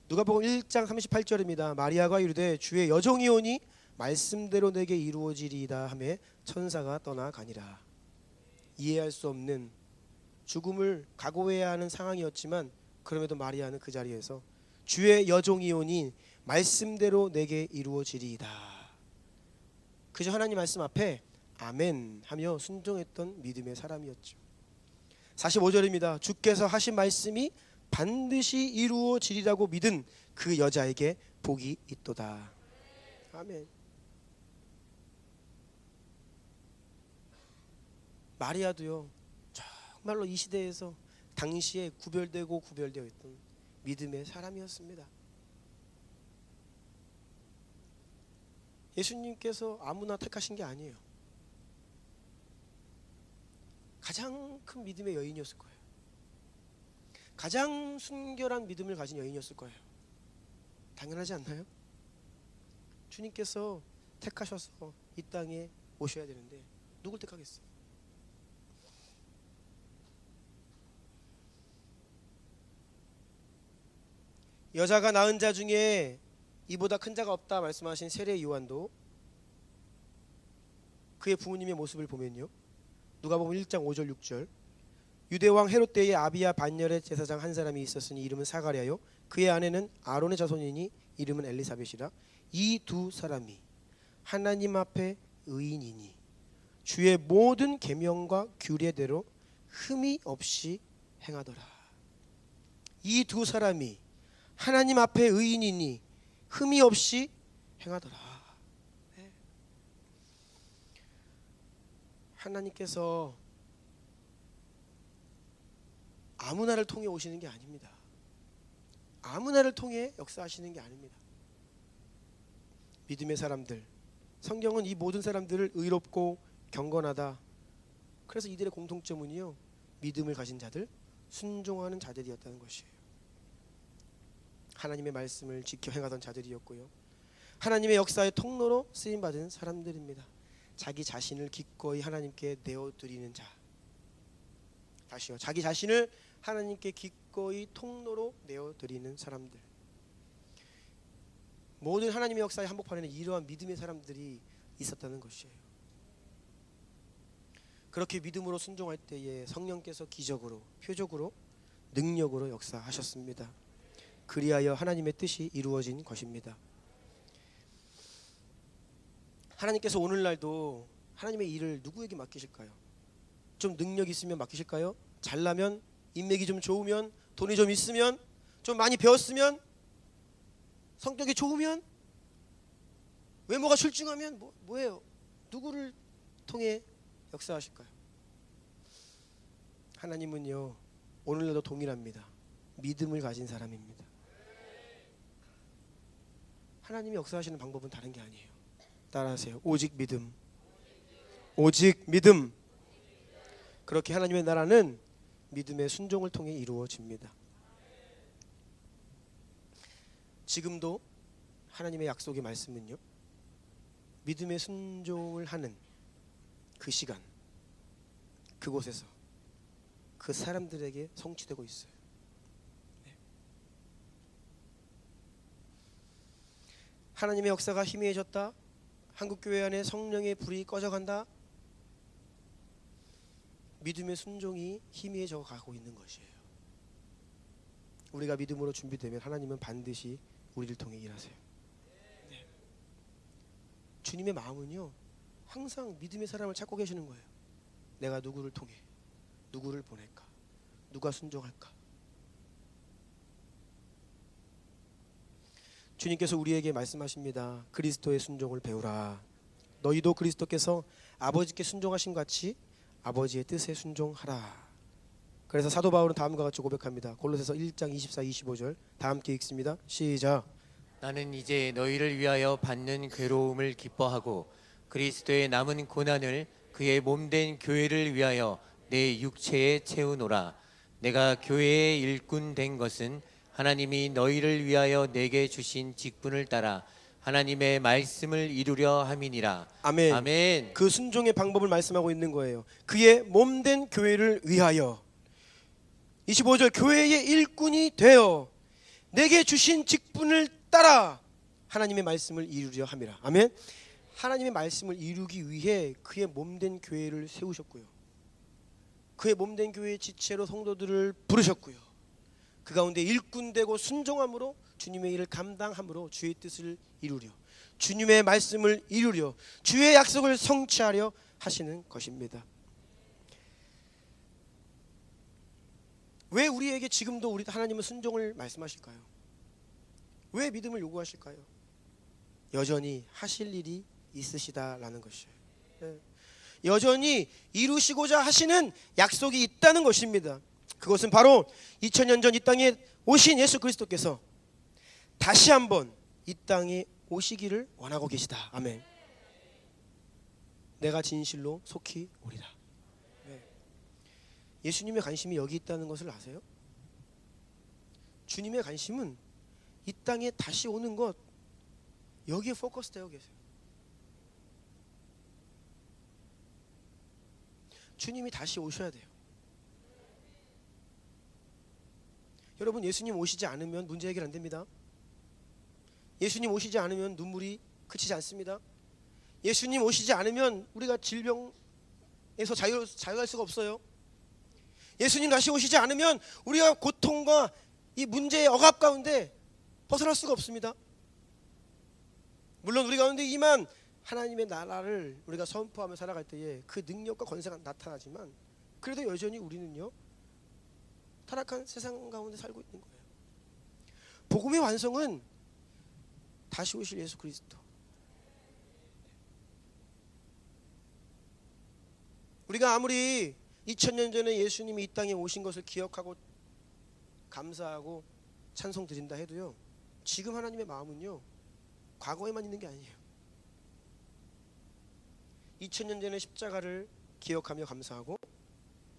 누가복음 1장 38절입니다. 마리아가 이르되 주의 여종이오니 말씀대로 내게 이루어지리이다 하매 천사가 떠나가니라. 이해할 수 없는 죽음을 각오해야 하는 상황이었지만 그럼에도 마리아는 그 자리에서 주의 여종이오니 말씀대로 내게 이루어지리이다. 그저 하나님 말씀 앞에 아멘 하며 순종했던 믿음의 사람이었죠. 45절입니다. 주께서 하신 말씀이 반드시 이루어지리라고 믿은 그 여자에게 복이 있도다. 아멘. 마리아도요, 정말로 이 시대에서 당시에 구별되고 구별되어 있던 믿음의 사람이었습니다. 예수님께서 아무나 택하신 게 아니에요. 가장 큰 믿음의 여인이었을 거예요. 가장 순결한 믿음을 가진 여인이었을 거예요. 당연하지 않나요? 주님께서 택하셔서 이 땅에 오셔야 되는데 누굴 택하겠어요? 여자가 낳은 자 중에 이보다 큰 자가 없다 말씀하신 세례 요한도 그의 부모님의 모습을 보면요, 누가복음 1장 5절 6절 유대왕 헤롯 때에 아비야 반열의 제사장 한 사람이 있었으니 이름은 사가랴요 그의 아내는 아론의 자손이니 이름은 엘리사벳이라. 이 두 사람이 하나님 앞에 의인이니 주의 모든 계명과 규례대로 흠이 없이 행하더라. 이 두 사람이 하나님 앞에 의인이니 흠이 없이 행하더라. 네. 하나님께서 아무나를 통해 오시는 게 아닙니다. 아무나를 통해 역사하시는 게 아닙니다. 믿음의 사람들, 성경은 이 모든 사람들을 의롭고 경건하다. 그래서 이들의 공통점은요, 믿음을 가진 자들, 순종하는 자들이었다는 것이에요. 하나님의 말씀을 지켜 행하던 자들이었고요, 하나님의 역사의 통로로 쓰임받은 사람들입니다. 자기 자신을 기꺼이 하나님께 내어드리는 자. 다시요, 자기 자신을 하나님께 기꺼이 통로로 내어드리는 사람들. 모든 하나님의 역사의 한복판에는 이러한 믿음의 사람들이 있었다는 것이에요. 그렇게 믿음으로 순종할 때에 성령께서 기적으로, 표적으로, 능력으로 역사하셨습니다. 그리하여 하나님의 뜻이 이루어진 것입니다. 하나님께서 오늘날도 하나님의 일을 누구에게 맡기실까요? 좀 능력 있으면 맡기실까요? 잘나면, 인맥이 좀 좋으면, 돈이 좀 있으면, 좀 많이 배웠으면, 성격이 좋으면, 외모가 출중하면 뭐예요? 누구를 통해 역사하실까요? 하나님은요, 오늘날도 동일합니다. 믿음을 가진 사람입니다. 하나님이 역사하시는 방법은 다른 게 아니에요. 따라하세요. 오직 믿음. 오직 믿음. 그렇게 하나님의 나라는 믿음의 순종을 통해 이루어집니다. 지금도 하나님의 약속의 말씀은요, 믿음의 순종을 하는 그 시간, 그곳에서 그 사람들에게 성취되고 있어요. 네. 하나님의 역사가 희미해졌다, 한국교회 안에 성령의 불이 꺼져간다, 믿음의 순종이 희미해져 가고 있는 것이에요. 우리가 믿음으로 준비되면 하나님은 반드시 우리를 통해 일하세요. 네. 주님의 마음은요, 항상 믿음의 사람을 찾고 계시는 거예요. 내가 누구를 통해, 누구를 보낼까, 누가 순종할까. 주님께서 우리에게 말씀하십니다. 그리스도의 순종을 배우라. 너희도 그리스도께서 아버지께 순종하신 같이 아버지의 뜻에 순종하라. 그래서 사도 바울은 다음과 같이 고백합니다. 골로새서 1장 24, 25절 다 함께 읽습니다. 시작. 나는 이제 너희를 위하여 받는 괴로움을 기뻐하고 그리스도의 남은 고난을 그의 몸된 교회를 위하여 내 육체에 채우노라. 내가 교회의 일꾼 된 것은 하나님이 너희를 위하여 내게 주신 직분을 따라 하나님의 말씀을 이루려 함이니라. 아멘. 아멘. 그 순종의 방법을 말씀하고 있는 거예요. 그의 몸된 교회를 위하여. 25절 교회의 일꾼이 되어 내게 주신 직분을 따라 하나님의 말씀을 이루려 함이라. 아멘. 하나님의 말씀을 이루기 위해 그의 몸된 교회를 세우셨고요, 그의 몸된 교회의 지체로 성도들을 부르셨고요, 그 가운데 일꾼되고 순종함으로 주님의 일을 감당함으로 주의 뜻을 이루려, 주님의 말씀을 이루려, 주의 약속을 성취하려 하시는 것입니다. 왜 우리에게 지금도 우리 하나님은 순종을 말씀하실까요? 왜 믿음을 요구하실까요? 여전히 하실 일이 있으시다라는 것이에요. 네. 여전히 이루시고자 하시는 약속이 있다는 것입니다. 그것은 바로 2000년 전 이 땅에 오신 예수 그리스도께서 다시 한번 이 땅에 오시기를 원하고 계시다. 아멘. 내가 진실로 속히 오리라. 네. 예수님의 관심이 여기 있다는 것을 아세요? 주님의 관심은 이 땅에 다시 오는 것, 여기에 포커스되어 계세요. 주님이 다시 오셔야 돼요. 여러분, 예수님 오시지 않으면 문제 해결 안 됩니다. 예수님 오시지 않으면 눈물이 그치지 않습니다. 예수님 오시지 않으면 우리가 질병에서 자유할 수가 없어요. 예수님 다시 오시지 않으면 우리가 고통과 이 문제의 억압 가운데 벗어날 수가 없습니다. 물론 우리 가운데 임한 하나님의 나라를 우리가 선포하며 살아갈 때에 그 능력과 권세가 나타나지만 그래도 여전히 우리는요, 타락한 세상 가운데 살고 있는 거예요. 복음의 완성은 다시 오실 예수 그리스도. 우리가 아무리 2000년 전에 예수님이 이 땅에 오신 것을 기억하고 감사하고 찬송 드린다 해도요, 지금 하나님의 마음은요, 과거에만 있는 게 아니에요. 2000년 전의 십자가를 기억하며 감사하고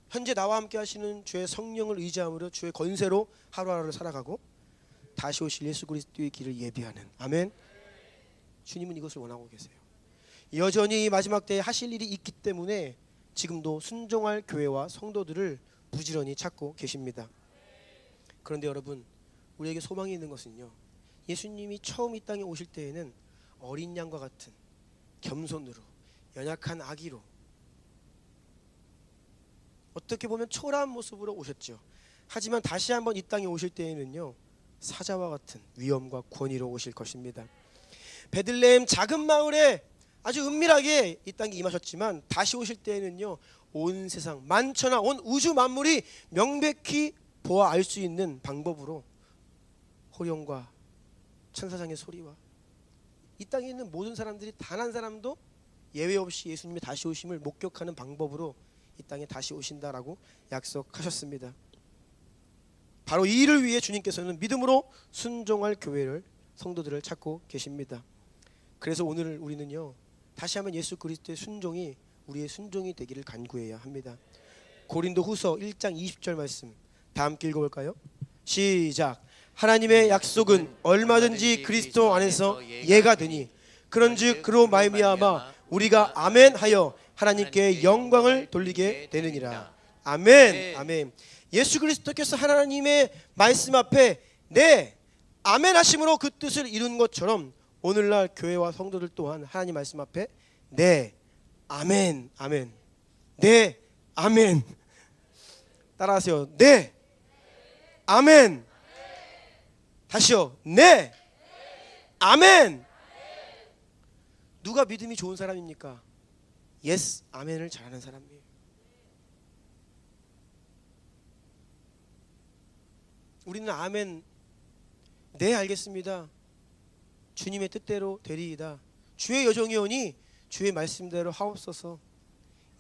현재 나와 함께 하시는 주의 성령을 의지함으로 주의 권세로 하루하루를 살아가고 다시 오실 예수 그리스도의 길을 예비하는, 아멘. 주님은 이것을 원하고 계세요. 여전히 마지막 때에 하실 일이 있기 때문에 지금도 순종할 교회와 성도들을 부지런히 찾고 계십니다. 그런데 여러분, 우리에게 소망이 있는 것은요, 예수님이 처음 이 땅에 오실 때에는 어린 양과 같은 겸손으로 연약한 아기로 어떻게 보면 초라한 모습으로 오셨죠. 하지만 다시 한번 이 땅에 오실 때에는요, 사자와 같은 위엄과 권위로 오실 것입니다. 베들레헴 작은 마을에 아주 은밀하게 이 땅에 임하셨지만 다시 오실 때에는요, 온 세상 만천하 온 우주 만물이 명백히 보아 알 수 있는 방법으로 호령과 천사장의 소리와 이 땅에 있는 모든 사람들이 단 한 사람도 예외 없이 예수님의 다시 오심을 목격하는 방법으로 이 땅에 다시 오신다라고 약속하셨습니다. 바로 이 일을 위해 주님께서는 믿음으로 순종할 교회를, 성도들을 찾고 계십니다. 그래서 오늘 우리는요, 다시 한번 예수 그리스도의 순종이 우리의 순종이 되기를 간구해야 합니다. 고린도 후서 1장 20절 말씀 다 함께 읽어볼까요? 시작. 하나님의 약속은 얼마든지 그리스도 안에서 예가 되니 그런즉 그로 말미암아 우리가 아멘하여 하나님께 영광을 돌리게 되느니라. 아멘. 아멘. 예수 그리스도께서 하나님의 말씀 앞에 네 아멘 하심으로 그 뜻을 이룬 것처럼 오늘날 교회와 성도들 또한 하나님 말씀 앞에 네 아멘. 아멘. 네 아멘. 따라하세요. 네 아멘. 다시요. 네 아멘. 누가 믿음이 좋은 사람입니까? 예스 아멘을 잘하는 사람이에요. 우리는 아멘, 네 알겠습니다, 주님의 뜻대로 되리이다, 주의 여종이오니 주의 말씀대로 하옵소서,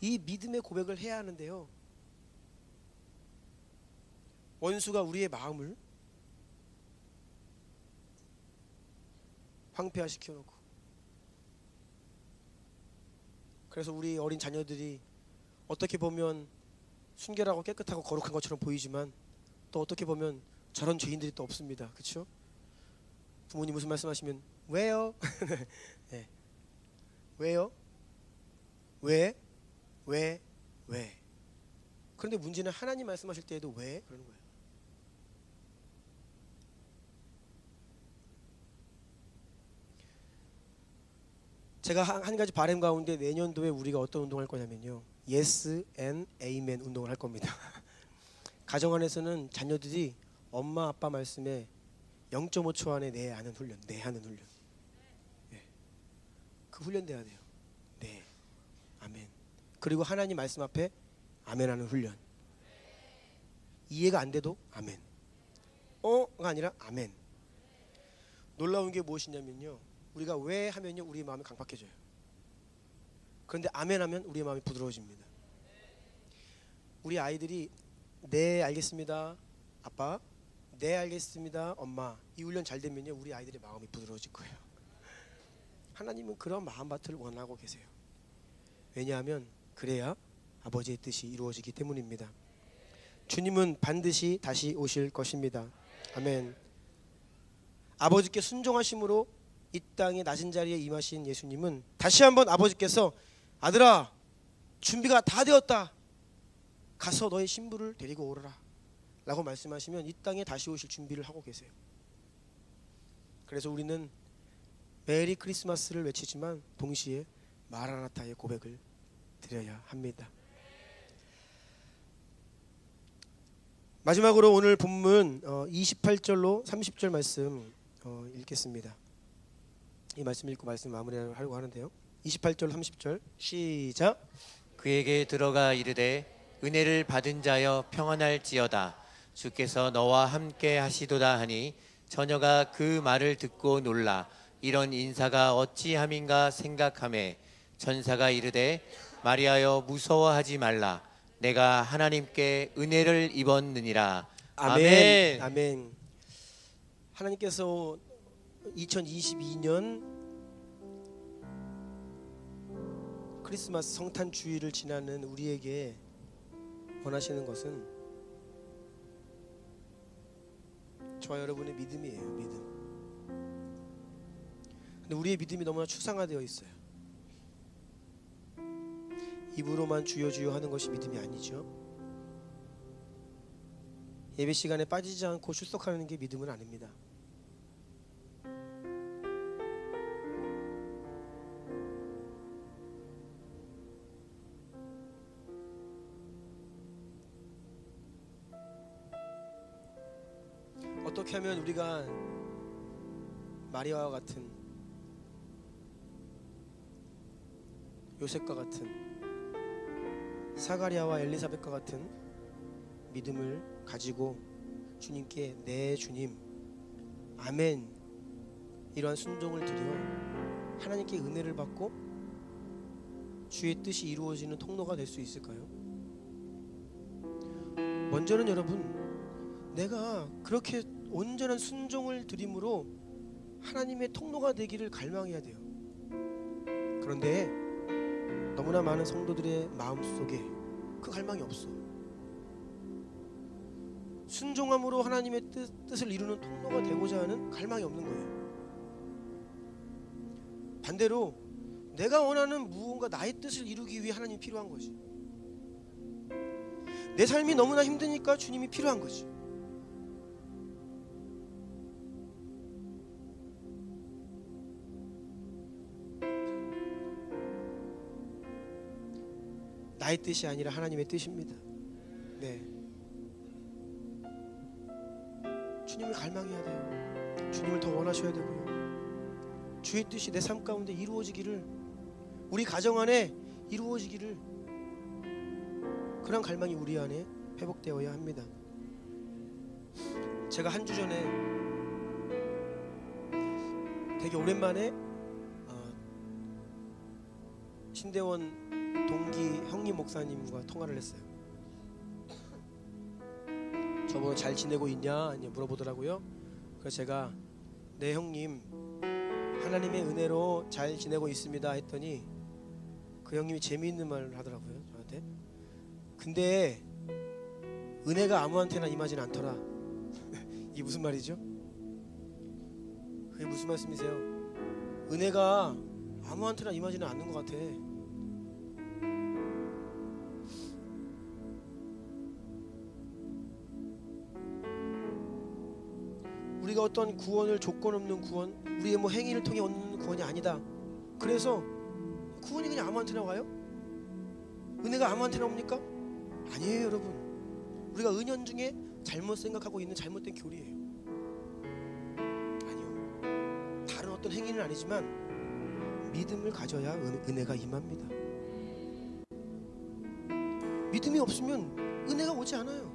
이 믿음의 고백을 해야 하는데요, 원수가 우리의 마음을 황폐화시켜놓고, 그래서 우리 어린 자녀들이 어떻게 보면 순결하고 깨끗하고 거룩한 것처럼 보이지만 또 어떻게 보면 저런 죄인들이 또 없습니다. 그렇죠? 부모님 무슨 말씀하시면 왜요? 네. 왜요? 왜? 그런데 문제는 하나님 말씀하실 때에도 왜? 그러는 거예요. 제가 한 가지 바람 가운데 내년도에 우리가 어떤 운동을 할 거냐면요, Yes and Amen 운동을 할 겁니다. 가정 안에서는 자녀들이 엄마 아빠 말씀에 0.5초 안에 네 하는 훈련, 네 하는 훈련. 네. 그 훈련 돼야 돼요. 네, 아멘. 그리고 하나님 말씀 앞에 아멘 하는 훈련. 이해가 안 돼도 아멘. 가 아니라 아멘. 놀라운 게 무엇이냐면요, 우리가 왜 하면요, 우리 마음이 강팍해져요. 그런데 아멘 하면 우리의 마음이 부드러워집니다. 우리 아이들이 네 알겠습니다 아빠, 네 알겠습니다 엄마, 이 훈련 잘 되면요, 우리 아이들의 마음이 부드러워질 거예요. 하나님은 그런 마음밭을 원하고 계세요. 왜냐하면 그래야 아버지의 뜻이 이루어지기 때문입니다. 주님은 반드시 다시 오실 것입니다. 아멘. 아버지께 순종하심으로 이 땅의 낮은 자리에 임하신 예수님은 다시 한번 아버지께서 아들아 준비가 다 되었다, 가서 너의 신부를 데리고 오너라 라고 말씀하시면 이 땅에 다시 오실 준비를 하고 계세요. 그래서 우리는 메리 크리스마스를 외치지만 동시에 마라나타의 고백을 드려야 합니다. 마지막으로 오늘 본문 28절로 30절 말씀 읽겠습니다. 이 말씀 읽고 말씀 마무리하려고 하는데요. 28절 30절 시작. 그에게 들어가 이르되 은혜를 받은 자여 평안할지어다. 주께서 너와 함께 하시도다 하니 처녀가 그 말을 듣고 놀라 이런 인사가 어찌함인가 생각하매 천사가 이르되 마리아여 무서워하지 말라. 내가 하나님께 은혜를 입었느니라. 아멘. 아멘. 하나님께서 2022년 크리스마스 성탄 주일을 지나는 우리에게 원하시는 것은 저와 여러분의 믿음이에요. 믿음. 근데 우리의 믿음이 너무나 추상화되어 있어요. 입으로만 주여 주여 하는 것이 믿음이 아니죠. 예배 시간에 빠지지 않고 출석하는 게 믿음은 아닙니다. 어떻게 하면 우리가 마리아와 같은, 요셉과 같은, 사가랴와 엘리사벳과 같은 믿음을 가지고 주님께 네 주님 아멘 이러한 순종을 드려 하나님께 은혜를 받고 주의 뜻이 이루어지는 통로가 될 수 있을까요? 먼저는 여러분, 내가 그렇게 온전한 순종을 드림으로 하나님의 통로가 되기를 갈망해야 돼요. 그런데 너무나 많은 성도들의 마음속에 그 갈망이 없어. 순종함으로 하나님의 뜻을 이루는 통로가 되고자 하는 갈망이 없는 거예요. 반대로 내가 원하는 무언가 나의 뜻을 이루기 위해 하나님이 필요한 거지. 내 삶이 너무나 힘드니까 주님이 필요한 거지. 나의 뜻이 아니라 하나님의 뜻입니다. 네. 주님을 갈망해야 돼요. 주님을 더 원하셔야 되고요. 주의 뜻이 내 삶 가운데 이루어지기를, 우리 가정 안에 이루어지기를, 그런 갈망이 우리 안에 회복되어야 합니다. 제가 한 주 전에 되게 오랜만에 신대원 동기 형님 목사님과 통화를 했어요. 저보고 잘 지내고 있냐 물어보더라고요. 그래서 제가 네 형님 하나님의 은혜로 잘 지내고 있습니다 했더니 그 형님이 재미있는 말을 하더라고요. 저한테. 근데 은혜가 아무한테나 임하지는 않더라. 이게 무슨 말이죠? 그게 무슨 말씀이세요? 은혜가 아무한테나 임하지는 않는 것 같아. 우리가 어떤 구원을 조건 없는 구원, 우리의 뭐 행위를 통해 얻는 구원이 아니다. 그래서 구원이 그냥 아무한테나 와요? 은혜가 아무한테나 옵니까? 아니에요, 여러분. 우리가 은연중에 잘못 생각하고 있는 잘못된 교리예요. 아니요. 다른 어떤 행위는 아니지만 믿음을 가져야 은혜가 임합니다. 믿음이 없으면 은혜가 오지 않아요.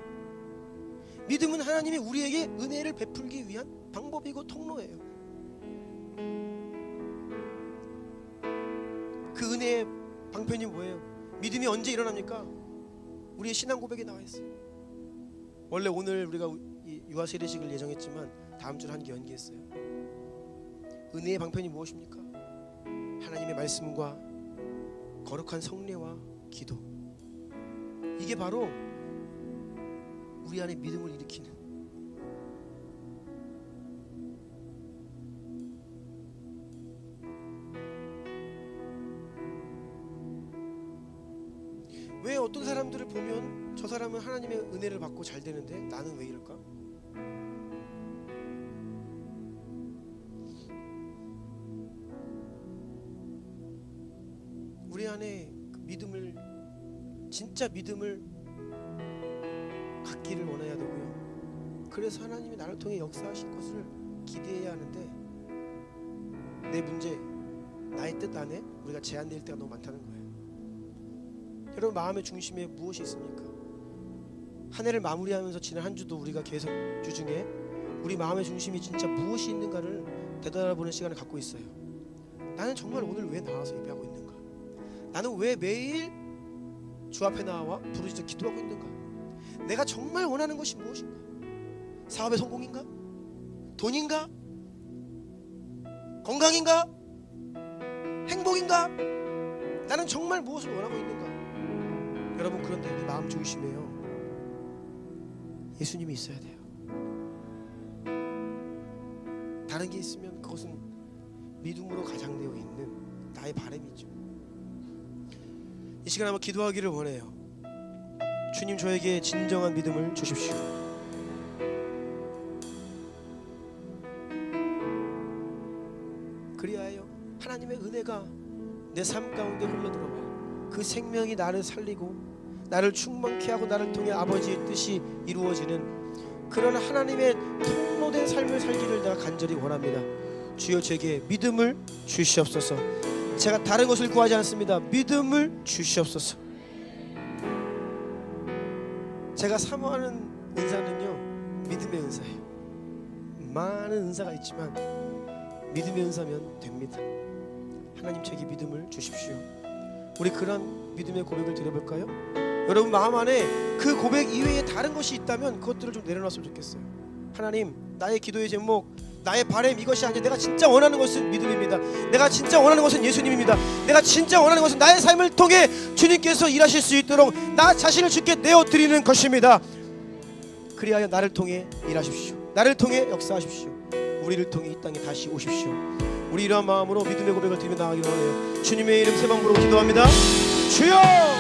믿음은 하나님이 우리에게 은혜를 베풀기 위한 방법이고 통로예요. 그 은혜의 방편이 뭐예요? 믿음이 언제 일어납니까? 우리의 신앙 고백에 나와 있어요. 원래 오늘 우리가 유아 세례식을 예정했지만 다음 주로 한 개 연기했어요. 은혜의 방편이 무엇입니까? 하나님의 말씀과 거룩한 성례와 기도. 이게 바로 우리 안에 믿음을 일으키는, 왜 어떤 사람들을 보면 저 사람은 하나님의 은혜를 받고 잘 되는데 나는 왜 이럴까? 우리 안에 그 믿음을, 진짜 믿음을 갖기를 원해야 되고요. 그래서 하나님이 나를 통해 역사하실 것을 기대해야 하는데, 내 문제, 나의 뜻 안에 우리가 제한될 때가 너무 많다는 거예요. 여러분, 마음의 중심에 무엇이 있습니까? 한 해를 마무리하면서 지난 한 주도 우리가 계속 주 중에 우리 마음의 중심이 진짜 무엇이 있는가를 되돌아보는 시간을 갖고 있어요. 나는 정말 오늘 왜 나와서 예배하고 있는가? 나는 왜 매일 주 앞에 나와 부르짖어 기도하고 있는가? 내가 정말 원하는 것이 무엇인가? 사업의 성공인가? 돈인가? 건강인가? 행복인가? 나는 정말 무엇을 원하고 있는가? 여러분, 그런데 우리 마음 중심에요, 예수님이 있어야 돼요. 다른 게 있으면 그것은 믿음으로 가장되어 있는 나의 바람이죠. 이 시간 한번 기도하기를 원해요. 주님, 저에게 진정한 믿음을 주십시오. 그리하여 하나님의 은혜가 내 삶 가운데 흘러들어와 그 생명이 나를 살리고 나를 충만케 하고 나를 통해 아버지의 뜻이 이루어지는 그런 하나님의 통로된 삶을 살기를 내가 간절히 원합니다. 주여, 제게 믿음을 주시옵소서. 제가 다른 것을 구하지 않습니다. 믿음을 주시옵소서. 제가 사모하는 은사는요, 믿음의 은사예요. 많은 은사가 있지만 믿음의 은사면 됩니다. 하나님, 제게 믿음을 주십시오. 우리 그런 믿음의 고백을 드려볼까요? 여러분 마음 안에 그 고백 이외에 다른 것이 있다면 그것들을 좀 내려놨으면 좋겠어요. 하나님, 나의 기도의 제목, 나의 바람 이것이 아니라 내가 진짜 원하는 것은 믿음입니다. 내가 진짜 원하는 것은 예수님입니다. 내가 진짜 원하는 것은 나의 삶을 통해 주님께서 일하실 수 있도록 나 자신을 주께 내어드리는 것입니다. 그리하여 나를 통해 일하십시오. 나를 통해 역사하십시오. 우리를 통해 이 땅에 다시 오십시오. 우리 이러한 마음으로 믿음의 고백을 드리며 나아가기를 원해요. 주님의 이름 세 번 부르고 기도합니다. 주여!